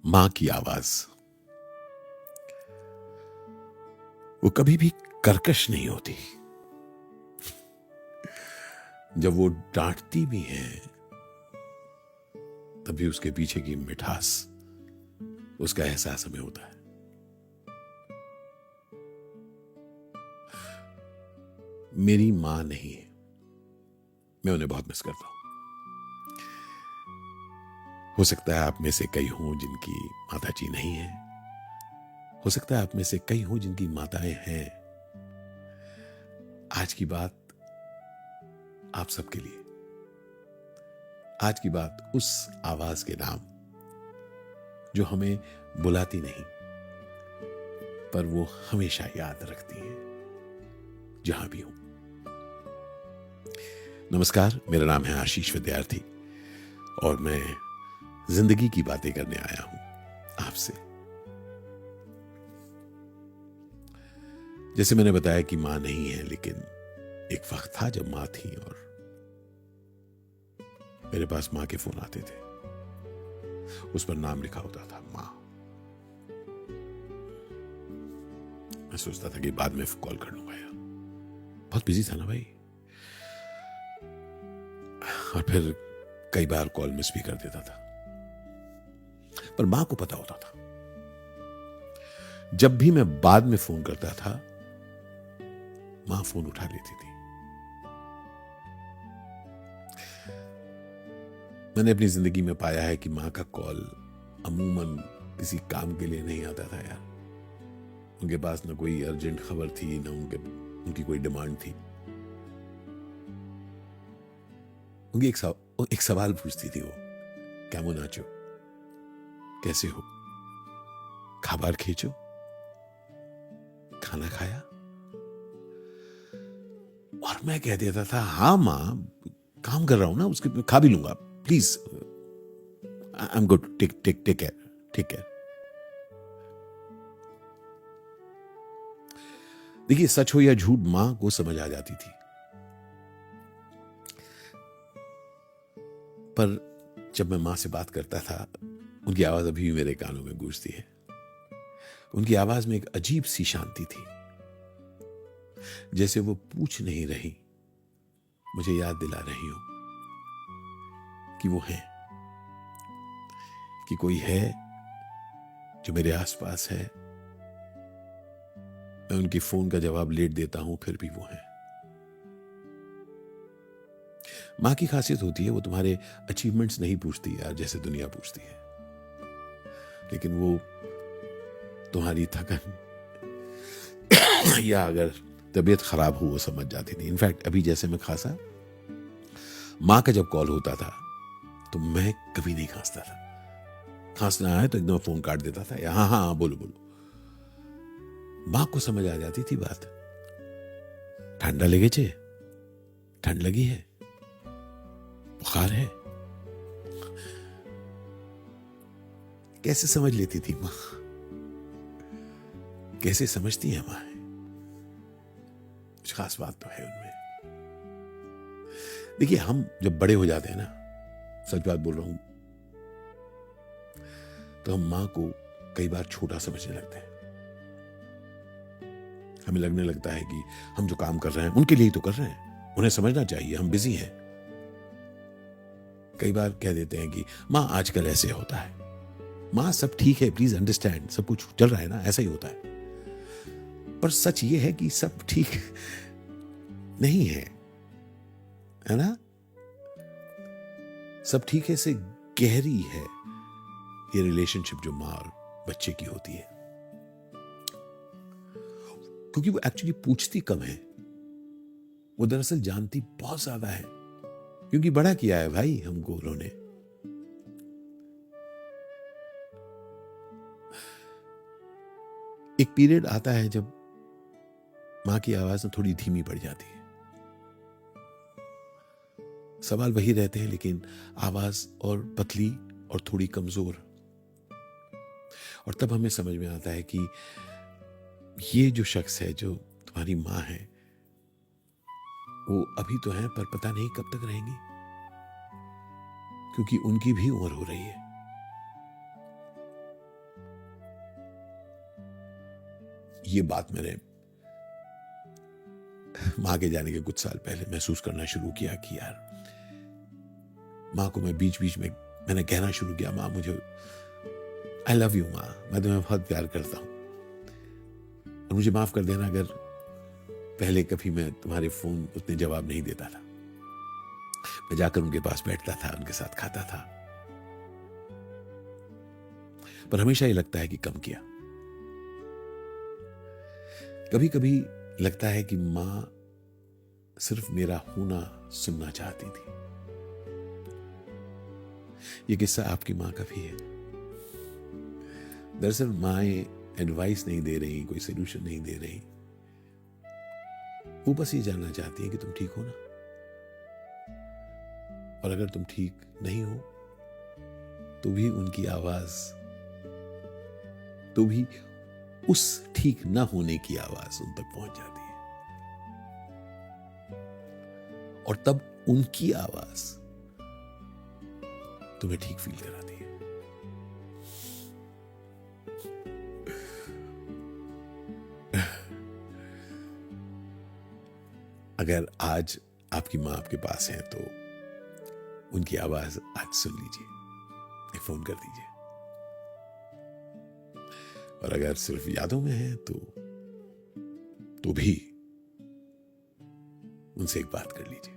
मां की आवाज वो कभी भी कर्कश नहीं होती। जब वो डांटती भी है तभी उसके पीछे की मिठास, उसका एहसास हमें होता है। मेरी मां नहीं है, मैं उन्हें बहुत मिस करता हूं। हो सकता है आप में से कई हों जिनकी माताजी नहीं है, हो सकता है आप में से कई हों जिनकी माताएं हैं। आज की बात आप सबके लिए, आज की बात उस आवाज के नाम जो हमें बुलाती नहीं पर वो हमेशा याद रखती है जहां भी हो। नमस्कार, मेरा नाम है आशीष विद्यार्थी और मैं जिंदगी की बातें करने आया हूं आपसे। जैसे मैंने बताया कि मां नहीं है, लेकिन एक वक्त था जब मां थी और मेरे पास मां के फोन आते थे। उस पर नाम लिखा होता था मां। मैं सोचता था कि बाद में कॉल कर लूंगा यार, बहुत बिजी था ना भाई। और फिर कई बार कॉल मिस भी कर देता था, पर मां को पता होता था। जब भी मैं बाद में फोन करता था मां फोन उठा लेती थी। मैंने अपनी जिंदगी में पाया है कि मां का कॉल अमूमन किसी काम के लिए नहीं आता था यार। उनके पास न कोई अर्जेंट खबर थी, न उनकी कोई डिमांड थी। उनकी एक सवाल पूछती थी वो, कैमो नाचो, कैसे हो, खाबार खींचो, खाना खाया। और मैं कह देता था हाँ मां, काम कर रहा हूं ना, उसके खा भी लूंगा, please I am good, take care. देखिए, सच हो या झूठ, मां को समझ आ जाती थी। पर जब मैं मां से बात करता था, उनकी आवाज अभी भी मेरे कानों में गूंजती है। उनकी आवाज में एक अजीब सी शांति थी, जैसे वो पूछ नहीं रही, मुझे याद दिला रही हो कि वो है, कि कोई है जो मेरे आसपास है। मैं उनकी फोन का जवाब लेट देता हूं, फिर भी वो है। मां की खासियत होती है, वो तुम्हारे अचीवमेंट्स नहीं पूछती यार जैसे दुनिया पूछती है, लेकिन वो तुम्हारी थकन या अगर तबीयत खराब हो वो समझ जाती थी। इनफैक्ट अभी जैसे मैं खांसा, मां का जब कॉल होता था तो मैं कभी नहीं खांसता था। खांसना आए तो एकदम फोन काट देता था, हाँ हाँ बोलो बोलो। मां को समझ आ जाती थी बात। ठंडा लगे चे, ठंड लगी है, बुखार है। कैसे समझ लेती थी मां, कैसे समझती है मां। कुछ खास बात तो है उनमें। देखिए, हम जब बड़े हो जाते हैं ना, सच बात बोल रहा हूं, तो हम मां को कई बार छोटा समझने लगते हैं। हमें लगने लगता है कि हम जो काम कर रहे हैं उनके लिए ही तो कर रहे हैं, उन्हें समझना चाहिए, हम बिजी हैं। कई बार कह देते हैं कि मां आजकल ऐसे होता है, मां सब ठीक है, प्लीज अंडरस्टैंड, सब कुछ चल रहा है ना, ऐसा ही होता है। पर सच ये है कि सब ठीक नहीं है ना। सब ठीक है से गहरी है ये रिलेशनशिप जो मां और बच्चे की होती है, क्योंकि वो एक्चुअली पूछती कम है, वो दरअसल जानती बहुत ज्यादा है, क्योंकि बड़ा किया है भाई हमको उन्होंने। एक पीरियड आता है जब मां की आवाज ना थोड़ी धीमी पड़ जाती है। सवाल वही रहते हैं, लेकिन आवाज और पतली और थोड़ी कमजोर। और तब हमें समझ में आता है कि ये जो शख्स है, जो तुम्हारी मां है, वो अभी तो है पर पता नहीं कब तक रहेंगी, क्योंकि उनकी भी उम्र हो रही है। ये बात मैंने माँ के जाने के कुछ साल पहले महसूस करना शुरू किया कि यार, माँ को मैं बीच बीच में मैंने कहना शुरू किया, माँ मुझे, आई लव यू माँ, मैं तुम्हें बहुत प्यार करता हूं, और मुझे माफ कर देना अगर पहले कभी मैं तुम्हारे फोन उतने जवाब नहीं देता था। मैं जाकर उनके पास बैठता था, उनके साथ खाता था, पर हमेशा ये लगता है कि कम किया। कभी कभी लगता है कि मां सिर्फ मेरा होना सुनना चाहती थी। ये किस्सा आपकी मां का भी है। दरअसल माएं एडवाइस नहीं दे रही, कोई सोल्यूशन नहीं दे रही, वो बस ये जानना चाहती है कि तुम ठीक हो ना, और अगर तुम ठीक नहीं हो तो भी उनकी आवाज, तो भी उस ठीक ना होने की आवाज उन तक पहुंच जाती है, और तब उनकी आवाज तुम्हें ठीक फील कराती है। अगर आज आपकी मां आपके पास है तो उनकी आवाज आज सुन लीजिए, एक फोन कर दीजिए, और अगर सिर्फ यादों में है तो भी उनसे एक बात कर लीजिए।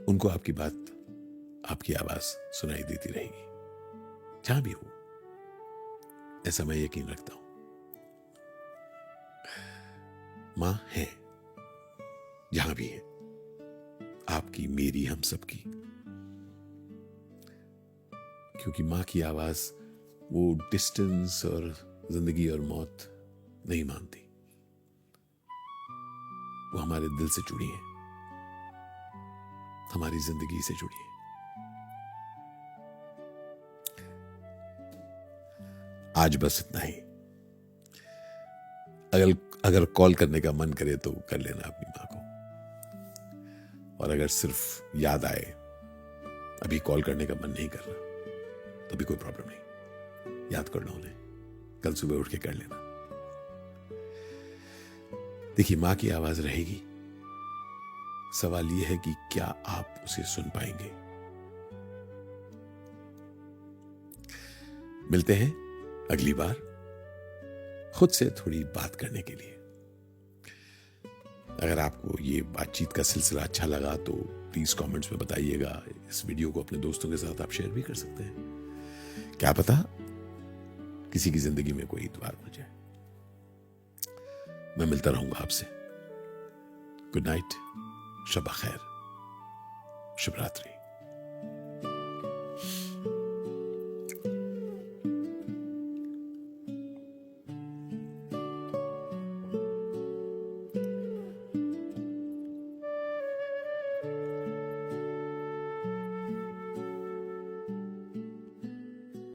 उनको आपकी बात, आपकी आवाज सुनाई देती रहेगी जहां भी हो, ऐसा मैं यकीन रखता हूं। मां है जहां भी है, आपकी, मेरी, हम सबकी, क्योंकि मां की आवाज वो डिस्टेंस और जिंदगी और मौत नहीं मानती, वो हमारे दिल से जुड़ी है, हमारी जिंदगी से जुड़ी है। आज बस इतना ही। अगर कॉल करने का मन करे तो कर लेना अपनी मां को, और अगर सिर्फ याद आए, अभी कॉल करने का मन नहीं कर रहा, तो भी कोई प्रॉब्लम नहीं, याद कर लो उन्हें, कल सुबह उठ के कर लेना। देखिए, मां की आवाज रहेगी, सवाल यह है कि क्या आप उसे सुन पाएंगे। मिलते हैं अगली बार खुद से थोड़ी बात करने के लिए। अगर आपको ये बातचीत का सिलसिला अच्छा लगा तो प्लीज कमेंट्स में बताइएगा। इस वीडियो को अपने दोस्तों के साथ आप शेयर भी कर सकते हैं, क्या पता किसी की जिंदगी में कोई इतवार हो जाए। मैं मिलता रहूंगा आपसे। गुड नाइट, शब खैर, शुभ रात्रि।